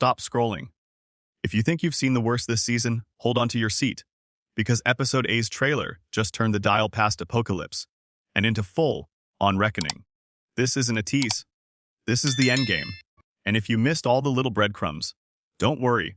stop scrolling. If you think you've seen the worst this season, hold on to your seat, because Episode A's trailer just turned the dial past apocalypse and into full-on reckoning. This isn't a tease. This is the endgame. And if you missed all the little breadcrumbs, don't worry.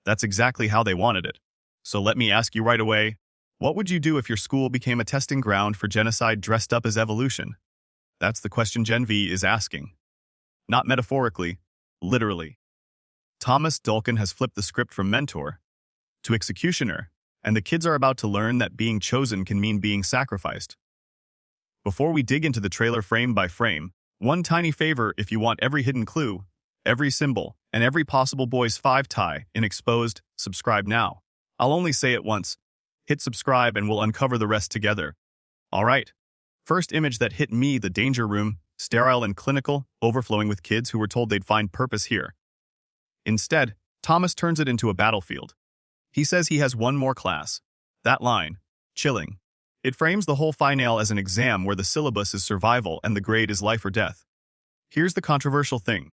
That's exactly how they wanted it. So let me ask you right away, what would you do if your school became a testing ground for genocide dressed up as evolution? That's the question Gen V is asking. Not metaphorically, literally. Thomas Dolkin has flipped the script from mentor to executioner, and the kids are about to learn that being chosen can mean being sacrificed. Before we dig into the trailer frame by frame, one tiny favor: if you want every hidden clue, every symbol, and every possible Boys 5 tie in Exposed, subscribe now. I'll only say it once. Hit subscribe and we'll uncover the rest together. Alright. First image that hit me: the danger room, sterile and clinical, overflowing with kids who were told they'd find purpose here. Instead, Thomas turns it into a battlefield. He says he has one more class. That line, chilling. It frames the whole finale as an exam where the syllabus is survival and the grade is life or death. Here's the controversial thing.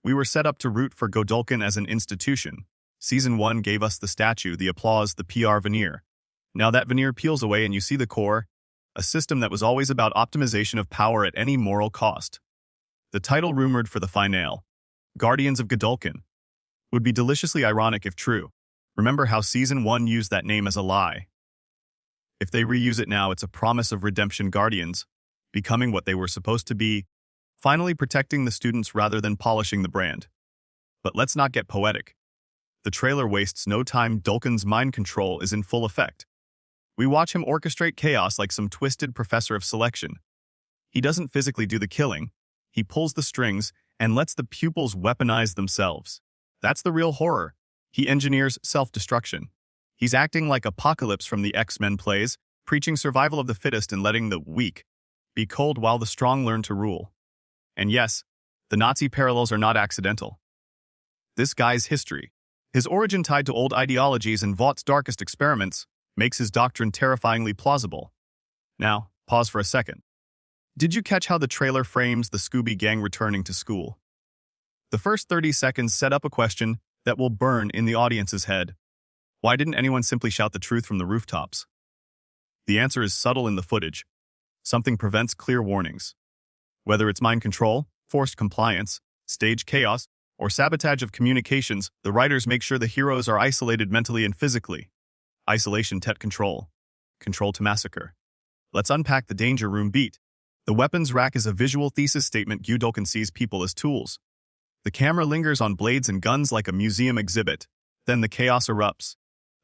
We were set up to root for Godolkin as an institution. Season 1 gave us the statue, the applause, the PR veneer. Now that veneer peels away and you see the core, a system that was always about optimization of power at any moral cost. The title rumored for the finale, Guardians of Godolkin, would be deliciously ironic if true. Remember how Season 1 used that name as a lie? If they reuse it now, it's a promise of redemption: Guardians, becoming what they were supposed to be, finally protecting the students rather than polishing the brand. But let's not get poetic. The trailer wastes no time. Dolkin's mind control is in full effect. We watch him orchestrate chaos like some twisted professor of selection. He doesn't physically do the killing. He pulls the strings and lets the pupils weaponize themselves. That's the real horror. He engineers self-destruction. He's acting like Apocalypse from the X-Men plays, preaching survival of the fittest and letting the weak be cold while the strong learn to rule. And yes, the Nazi parallels are not accidental. This guy's history, his origin tied to old ideologies and Vaught's darkest experiments, makes his doctrine terrifyingly plausible. Now, pause for a second. Did you catch how the trailer frames the Scooby Gang returning to school? The first 30 seconds set up a question that will burn in the audience's head. Why didn't anyone simply shout the truth from the rooftops? The answer is subtle in the footage. Something prevents clear warnings. Whether it's mind control, forced compliance, stage chaos, or sabotage of communications, the writers make sure the heroes are isolated mentally and physically. Isolation to control. Control to massacre. Let's unpack the danger room beat. The weapons rack is a visual thesis statement. Godolkin sees people as tools. The camera lingers on blades and guns like a museum exhibit. Then the chaos erupts.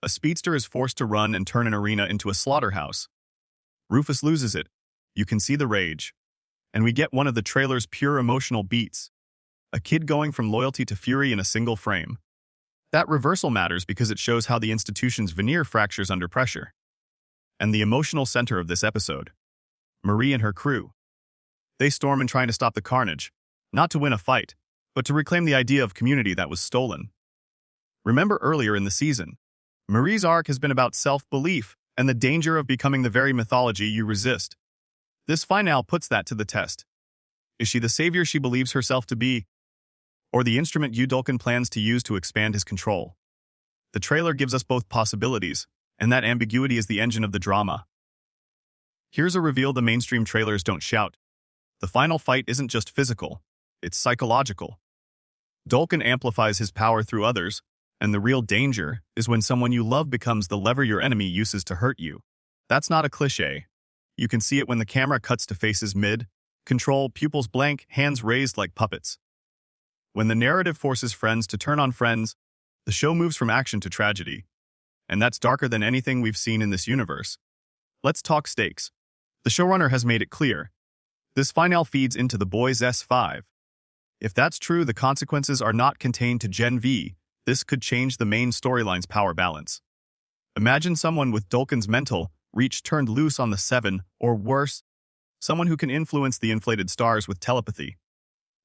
A speedster is forced to run and turn an arena into a slaughterhouse. Rufus loses it. You can see the rage. And we get one of the trailer's pure emotional beats. A kid going from loyalty to fury in a single frame. That reversal matters because it shows how the institution's veneer fractures under pressure. And the emotional center of this episode, Marie and her crew. They storm in trying to stop the carnage, not to win a fight, but to reclaim the idea of community that was stolen. Remember earlier in the season, Marie's arc has been about self-belief and the danger of becoming the very mythology you resist. This finale puts that to the test. Is she the savior she believes herself to be, or the instrument Godolkin plans to use to expand his control? The trailer gives us both possibilities, and that ambiguity is the engine of the drama. Here's a reveal the mainstream trailers don't shout. The final fight isn't just physical, it's psychological. Dolkin amplifies his power through others, and the real danger is when someone you love becomes the lever your enemy uses to hurt you. That's not a cliché. You can see it when the camera cuts to faces mid-control, pupils blank, hands raised like puppets. When the narrative forces friends to turn on friends, the show moves from action to tragedy. And that's darker than anything we've seen in this universe. Let's talk stakes. The showrunner has made it clear. This finale feeds into the Boys S5. If that's true, the consequences are not contained to Gen V. This could change the main storyline's power balance. Imagine someone with Dolkin's mental reach turned loose on the Seven, or worse, someone who can influence the inflated stars with telepathy.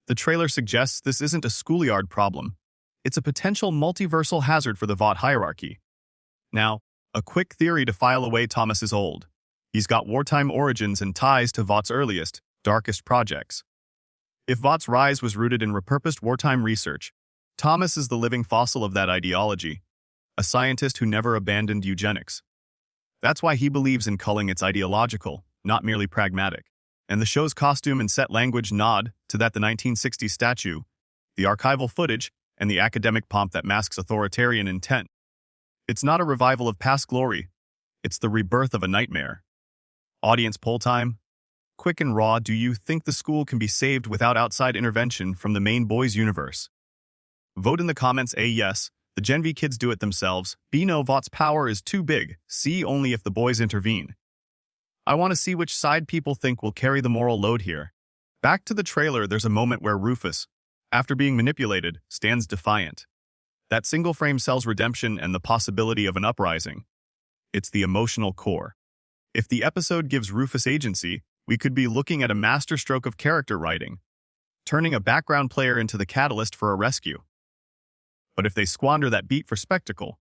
The trailer suggests this isn't a schoolyard problem. It's a potential multiversal hazard for the Vought hierarchy. Now, a quick theory to file away Thomas is old. He's got wartime origins and ties to Vaught's earliest, darkest projects. If Vaught's rise was rooted in repurposed wartime research, Thomas is the living fossil of that ideology, a scientist who never abandoned eugenics. That's why he believes in culling its ideological, not merely pragmatic. And the show's costume and set language nod to that the 1960s statue, the archival footage, and the academic pomp that masks authoritarian intent. It's not a revival of past glory, it's the rebirth of a nightmare. Audience poll time. Quick and raw, do you think the school can be saved without outside intervention from the main boys' universe? Vote in the comments A yes, the Gen V kids do it themselves, B no, Vought's power is too big, C only if the boys intervene. I want to see which side people think will carry the moral load here. Back to the trailer, there's a moment where Rufus, after being manipulated, stands defiant. That single frame sells redemption and the possibility of an uprising. It's the emotional core. If the episode gives Rufus agency, we could be looking at a masterstroke of character writing, turning a background player into the catalyst for a rescue. But if they squander that beat for spectacle,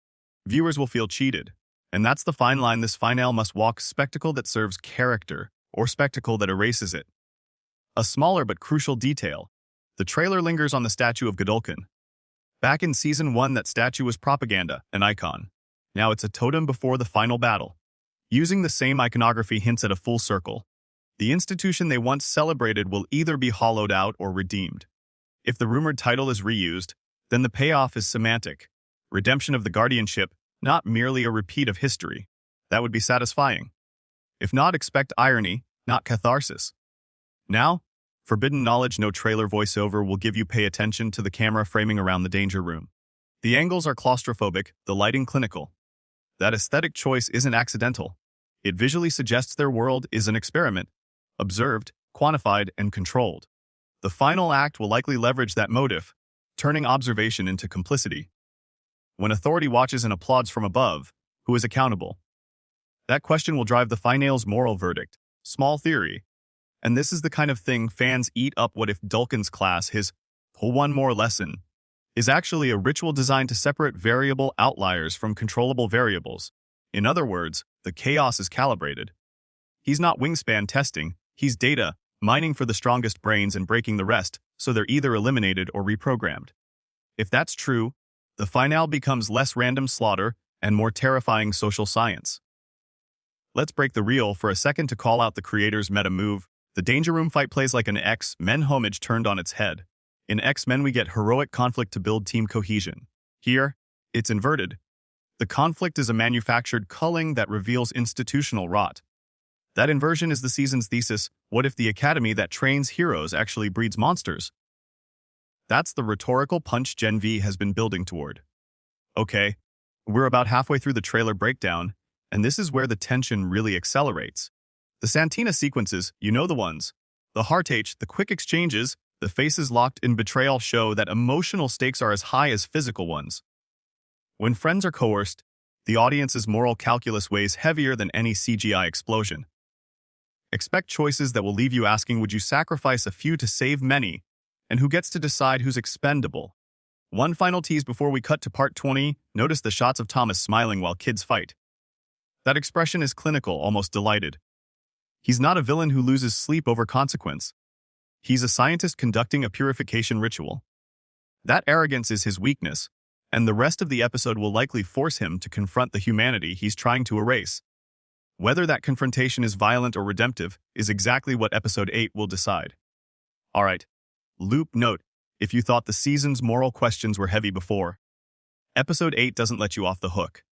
viewers will feel cheated. And that's the fine line this finale must walk: spectacle that serves character, or spectacle that erases it. A smaller but crucial detail. The trailer lingers on the statue of Godolphin. Back in Season 1, that statue was propaganda, an icon. Now it's a totem before the final battle. Using the same iconography hints at a full circle. The institution they once celebrated will either be hollowed out or redeemed. If the rumored title is reused, then the payoff is semantic. Redemption of the guardianship, not merely a repeat of history. That would be satisfying. If not, expect irony, not catharsis. Now, forbidden knowledge: no trailer voiceover will give you pay attention to the camera framing around the danger room. The angles are claustrophobic, the lighting clinical. That aesthetic choice isn't accidental. It visually suggests their world is an experiment, observed, quantified, and controlled. The final act will likely leverage that motive, turning observation into complicity. When authority watches and applauds from above, who is accountable? That question will drive the finale's moral verdict. Small theory. And this is the kind of thing fans eat up. What if Dulkin's class, his one more lesson, is actually a ritual designed to separate variable outliers from controllable variables? In other words, the chaos is calibrated. He's not wingspan testing, he's data, mining for the strongest brains and breaking the rest, so they're either eliminated or reprogrammed. If that's true, the finale becomes less random slaughter and more terrifying social science. Let's break the reel for a second to call out the creator's meta move. The Danger Room fight plays like an X-Men homage turned on its head. In X-Men, we get heroic conflict to build team cohesion. Here, it's inverted. The conflict is a manufactured culling that reveals institutional rot. That inversion is the season's thesis. What if the academy that trains heroes actually breeds monsters? That's the rhetorical punch Gen V has been building toward. Okay, we're about halfway through the trailer breakdown, and this is where the tension really accelerates. The Santina sequences, you know the ones. The heart-h, the quick exchanges, the faces locked in betrayal show that emotional stakes are as high as physical ones. When friends are coerced, the audience's moral calculus weighs heavier than any CGI explosion. Expect choices that will leave you asking, would you sacrifice a few to save many? And who gets to decide who's expendable? One final tease before we cut to part 20, notice the shots of Thomas smiling while kids fight. That expression is clinical, almost delighted. He's not a villain who loses sleep over consequence. He's a scientist conducting a purification ritual. That arrogance is his weakness, and the rest of the episode will likely force him to confront the humanity he's trying to erase. Whether that confrontation is violent or redemptive is exactly what Episode 8 will decide. Alright, loop note, if you thought the season's moral questions were heavy before, Episode 8 doesn't let you off the hook.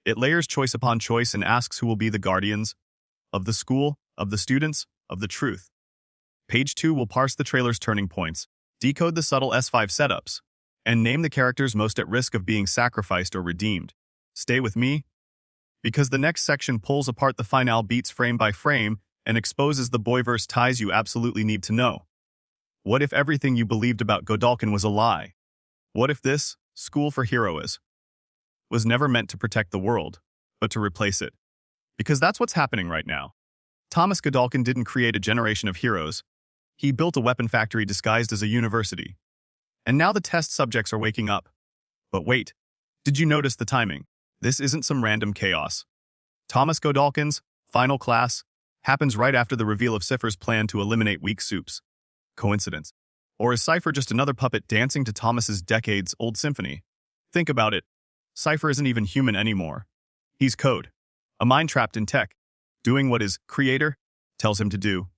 It layers choice upon choice and asks who will be the guardians of the school, of the students, of the truth. Page 2 will parse the trailer's turning points, decode the subtle S5 setups, and name the characters most at risk of being sacrificed or redeemed. Stay with me, because the next section pulls apart the finale beats frame by frame and exposes the boyverse ties you absolutely need to know. What if everything you believed about Godolphin was a lie? What if this, School for Heroes, was never meant to protect the world, but to replace it? Because that's what's happening right now. Thomas Godolphin didn't create a generation of heroes. He built a weapon factory disguised as a university. And now the test subjects are waking up. But wait, did you notice the timing? This isn't some random chaos. Thomas Godolphin's final class happens right after the reveal of Cypher's plan to eliminate weak soups. Coincidence? Or is Cypher just another puppet dancing to Thomas's decades-old symphony? Think about it. Cypher isn't even human anymore. He's code. A mind trapped in tech, doing what his creator tells him to do.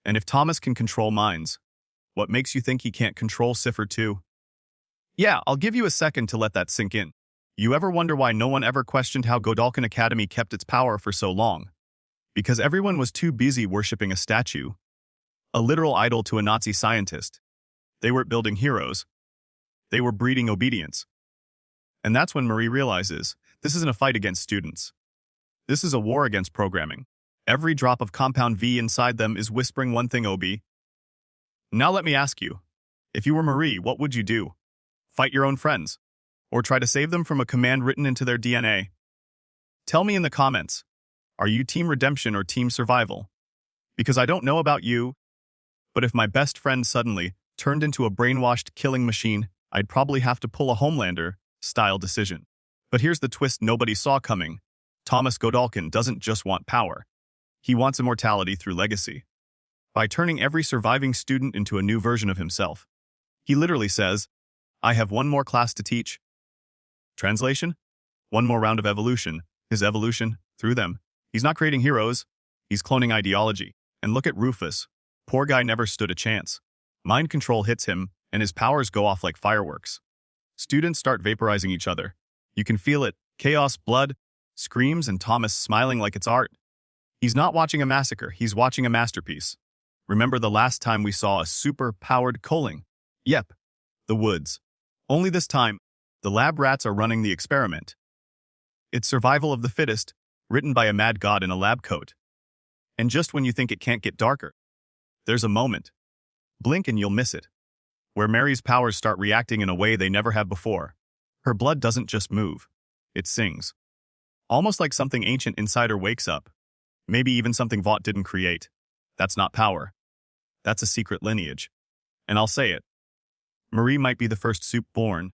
And if Thomas can control minds, what makes you think he can't control Cypher too? Yeah, I'll give you a second to let that sink in. You ever wonder why no one ever questioned how Godalkin Academy kept its power for so long? Because everyone was too busy worshipping a statue, a literal idol to a Nazi scientist. They weren't building heroes. They were breeding obedience. And that's when Marie realizes this isn't a fight against students. This is a war against programming. Every drop of compound V inside them is whispering one thing, OB. Now let me ask you, if you were Marie, what would you do? Fight your own friends? Or try to save them from a command written into their DNA? Tell me in the comments, are you Team Redemption or Team Survival? Because I don't know about you, but if my best friend suddenly turned into a brainwashed killing machine, I'd probably have to pull a Homelander-style decision. But here's the twist nobody saw coming. Thomas Godalkin doesn't just want power. He wants immortality through legacy. By turning every surviving student into a new version of himself. He literally says, I have one more class to teach. Translation? One more round of evolution. His evolution, through them. He's not creating heroes. He's cloning ideology. And look at Rufus. Poor guy never stood a chance. Mind control hits him, and his powers go off like fireworks. Students start vaporizing each other. You can feel it. Chaos, blood, screams, and Thomas smiling like it's art. He's not watching a massacre. He's watching a masterpiece. Remember the last time we saw a super-powered culling? Yep, the woods. Only this time, the lab rats are running the experiment. It's survival of the fittest, written by a mad god in a lab coat. And just when you think it can't get darker, there's a moment. Blink and you'll miss it. Where Mary's powers start reacting in a way they never have before. Her blood doesn't just move. It sings. Almost like something ancient inside her wakes up. Maybe even something Vought didn't create. That's not power. That's a secret lineage. And I'll say it. Marie might be the first soup born,